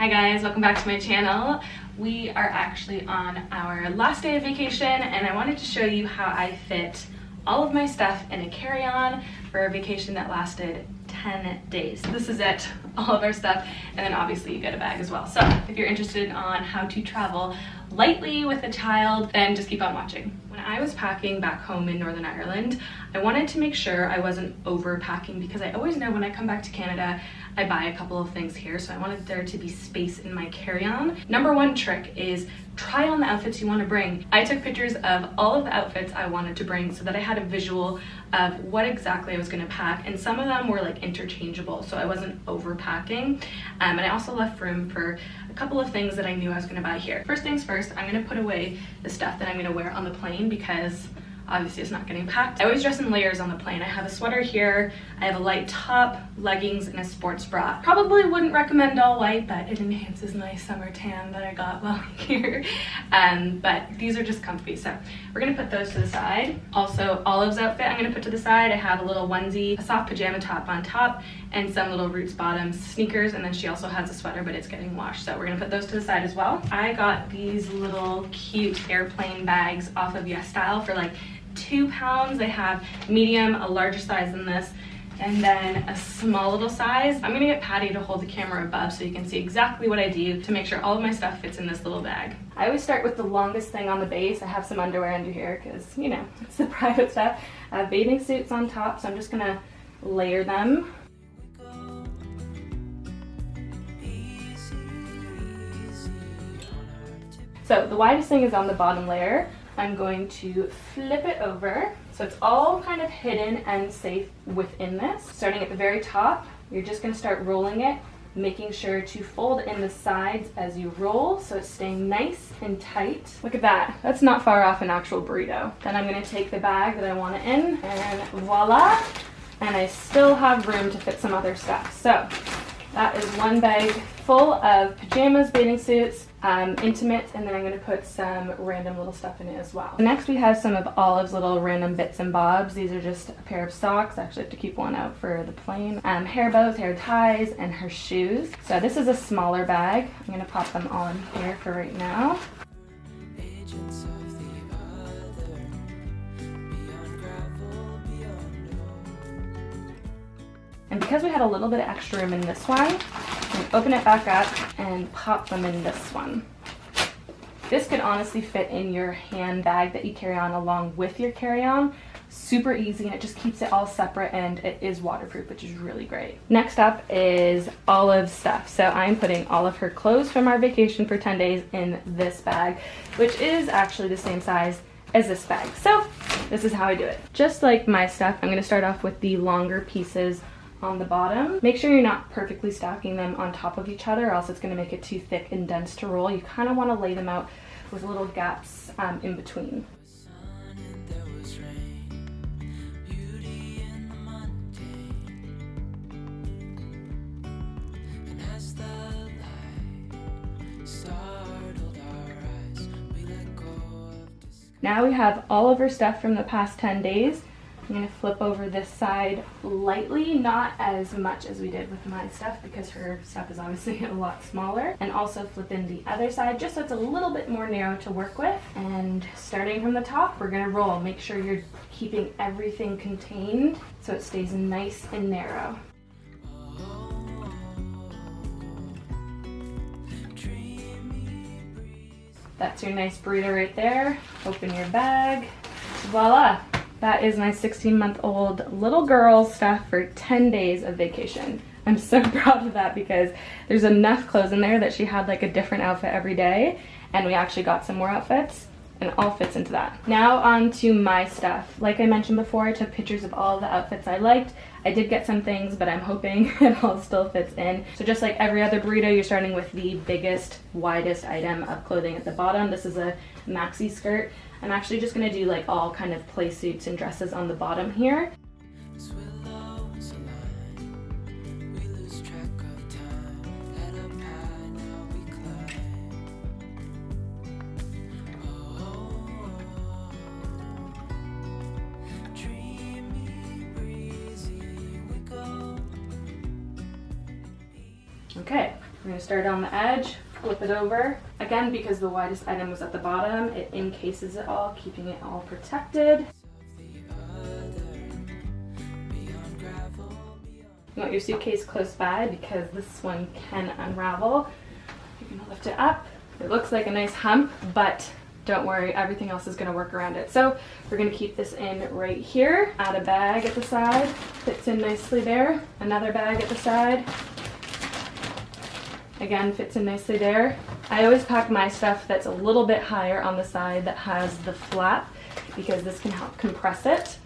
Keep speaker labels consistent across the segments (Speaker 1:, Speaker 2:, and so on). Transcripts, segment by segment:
Speaker 1: Hi guys, welcome back to my channel. We are actually on our last day of vacation and I wanted to show you how I fit all of my stuff in a carry-on for a vacation that lasted 10 days. This is it, all of our stuff, and then obviously you get a bag as well. So if you're interested on how to travel lightly with a child, then just keep on watching. When I was packing back home in Northern Ireland, I wanted to make sure I wasn't overpacking because I always know when I come back to Canada, I buy a couple of things here, so I wanted there to be space in my carry-on. Number one trick is try on the outfits you want to bring. I took pictures of all of the outfits I wanted to bring so that I had a visual of what exactly I was going to pack, and some of them were like interchangeable, so I wasn't overpacking. And I also left room for a couple of things that I knew I was going to buy here. First things first, I'm going to put away the stuff that I'm going to wear on the plane because obviously it's not getting packed. I always dress in layers on the plane. I have a sweater here, I have a light top, leggings, and a sports bra. Probably wouldn't recommend all white, but it enhances my summer tan that I got while here. But these are just comfy, so we're gonna put those to the side. Also, Olive's outfit I'm gonna put to the side. I have a little onesie, a soft pajama top on top, and some little Roots bottoms, sneakers, and then she also has a sweater, but it's getting washed, so we're gonna put those to the side as well. I got these little cute airplane bags off of YesStyle for like £2. They have medium, a larger size than this, and then a small little size. I'm gonna get Patty to hold the camera above so you can see exactly what I do to make sure all of my stuff fits in this little bag. I always start with the longest thing on the base. I have some underwear under here because, you know, it's the private stuff. I have bathing suits on top, so I'm just gonna layer them. So the widest thing is on the bottom layer. I'm going to flip it over so it's all kind of hidden and safe within this. Starting at the very top, you're just going to start rolling it, making sure to fold in the sides as you roll so it's staying nice and tight. Look at that. That's not far off an actual burrito. Then I'm going to take the bag that I want it in, and voila! And I still have room to fit some other stuff. So that is one bag full of pajamas, bathing suits, intimates, and then I'm going to put some random little stuff in it as well. Next we have some of Olive's little random bits and bobs. These are just a pair of socks. I actually have to keep one out for the plane. Hair bows, hair ties, and her shoes. So this is a smaller bag. I'm going to pop them all in here for right now. And because we had a little bit of extra room in this one, I'm gonna open it back up and pop them in this one. This could honestly fit in your handbag that you carry on along with your carry-on. Super easy, and it just keeps it all separate, and it is waterproof, which is really great. Next up is Olive's stuff. So I'm putting all of her clothes from our vacation for 10 days in this bag, which is actually the same size as this bag. So this is how I do it. Just like my stuff, I'm gonna start off with the longer pieces on the bottom. Make sure you're not perfectly stacking them on top of each other, or else it's going to make it too thick and dense to roll. You kind of want to lay them out with little gaps in between. Now we have all of our stuff from the past 10 days. I'm going to flip over this side lightly, not as much as we did with my stuff because her stuff is obviously a lot smaller, and also flip in the other side just so it's a little bit more narrow to work with. And starting from the top, we're going to roll. Make sure you're keeping everything contained so it stays nice and narrow. That's your nice burrito right there. Open your bag. Voila! That is my 16-month-old little girl's stuff for 10 days of vacation. I'm so proud of that because there's enough clothes in there that she had like a different outfit every day, and we actually got some more outfits, and it all fits into that. Now on to my stuff. Like I mentioned before, I took pictures of all the outfits I liked. I did get some things, but I'm hoping it all still fits in. So just like every other burrito, you're starting with the biggest, widest item of clothing at the bottom. This is a maxi skirt. I'm actually just gonna do like all kind of play suits and dresses on the bottom here. Okay, I'm gonna start on the edge, flip it over. Again, because the widest item was at the bottom, it encases it all, keeping it all protected. You want your suitcase close by because this one can unravel. You're gonna lift it up. It looks like a nice hump, but don't worry, everything else is gonna work around it. So we're gonna keep this in right here. Add a bag at the side, fits in nicely there. Another bag at the side. Again, fits in nicely there. I always pack my stuff that's a little bit higher on the side that has the flap because this can help compress it.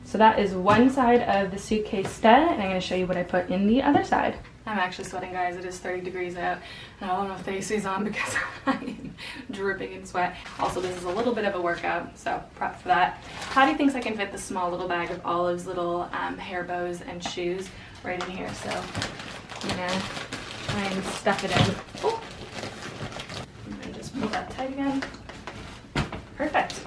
Speaker 1: So that is one side of the suitcase done, and I'm going to show you what I put in the other side. I'm actually sweating, guys. It is 30 degrees out, and I don't know if the AC is on because I'm dripping in sweat. Also, this is a little bit of a workout, so prep for that. Patty thinks I can fit the small little bag of Olive's little hair bows and shoes right in here, so I'm going to try and stuff it in. Oh. And then just pull that tight again. Perfect.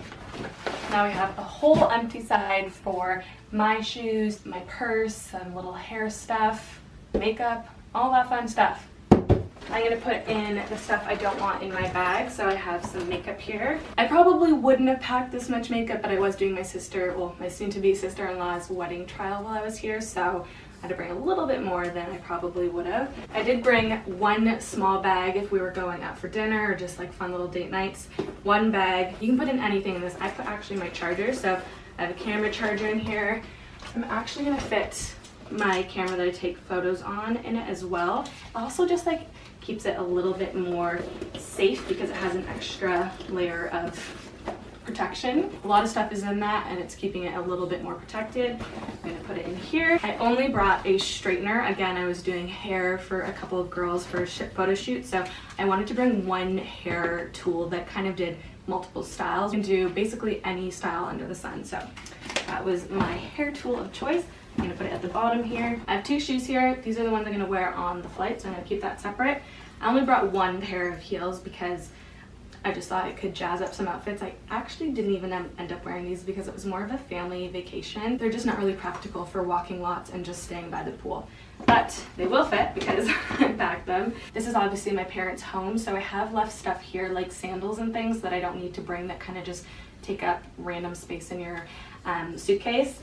Speaker 1: Now we have a whole empty side for my shoes, my purse, some little hair stuff, makeup, all that fun stuff. I'm going to put in the stuff I don't want in my bag, so I have some makeup here. I probably wouldn't have packed this much makeup, but I was doing my my soon-to-be sister-in-law's wedding trial while I was here, so I had to bring a little bit more than I probably would have. I did bring one small bag if we were going out for dinner or just like fun little date nights. One bag. You can put in anything in this. I put actually my charger, so I have a camera charger in here. I'm actually going to fit my camera that I take photos on in it as well. Also just like keeps it a little bit more safe because it has an extra layer of protection. A lot of stuff is in that and it's keeping it a little bit more protected. I'm gonna put it in here. I only brought a straightener. Again, I was doing hair for a couple of girls for a photo shoot, so I wanted to bring one hair tool that kind of did multiple styles. You can do basically any style under the sun, so that was my hair tool of choice. I'm gonna put it at the bottom here. I have two shoes here. These are the ones I'm gonna wear on the flight, so I'm gonna keep that separate. I only brought one pair of heels because I just thought it could jazz up some outfits. I actually didn't even end up wearing these because it was more of a family vacation. They're just not really practical for walking lots and just staying by the pool. But they will fit because I packed them. This is obviously my parents' home, so I have left stuff here like sandals and things that I don't need to bring that kind of just take up random space in your suitcase.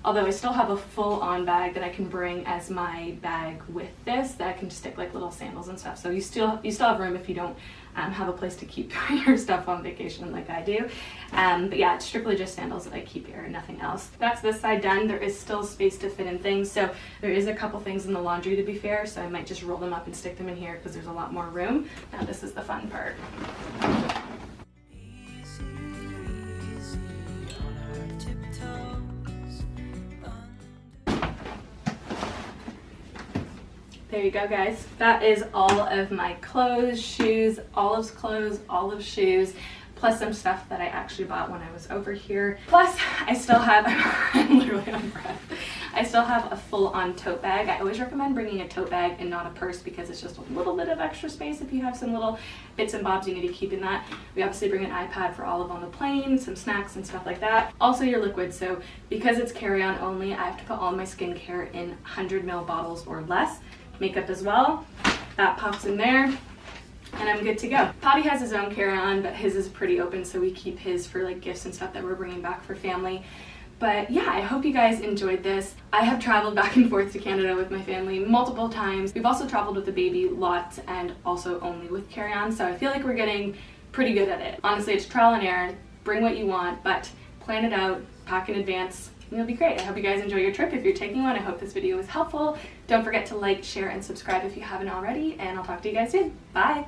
Speaker 1: Although I still have a full-on bag that I can bring as my bag with this that I can just stick like little sandals and stuff. So you still have room if you don't have a place to keep your stuff on vacation like I do. But yeah, it's strictly just sandals that I keep here and nothing else. That's this side done. There is still space to fit in things. So there is a couple things in the laundry to be fair. So I might just roll them up and stick them in here because there's a lot more room. Now this is the fun part. There you go, guys. That is all of my clothes, shoes, Olive's clothes, Olive's shoes, plus some stuff that I actually bought when I was over here. Plus, I still have, I'm literally on breath. I still have a full-on tote bag. I always recommend bringing a tote bag and not a purse because it's just a little bit of extra space if you have some little bits and bobs you need to keep in that. We obviously bring an iPad for Olive on the plane, some snacks and stuff like that. Also your liquids, so because it's carry-on only, I have to put all my skincare in 100 ml bottles or less. Makeup as well. That pops in there and I'm good to go. Potty has his own carry-on, but his is pretty open, so we keep his for like gifts and stuff that we're bringing back for family. But yeah, I hope you guys enjoyed this. I have traveled back and forth to Canada with my family multiple times. We've also traveled with the baby lots and also only with carry-on, so I feel like we're getting pretty good at it. Honestly, it's trial and error. Bring what you want, but plan it out, pack in advance. It'll be great. I hope you guys enjoy your trip if you're taking one. I hope this video was helpful. Don't forget to like, share, and subscribe if you haven't already, and I'll talk to you guys soon. Bye!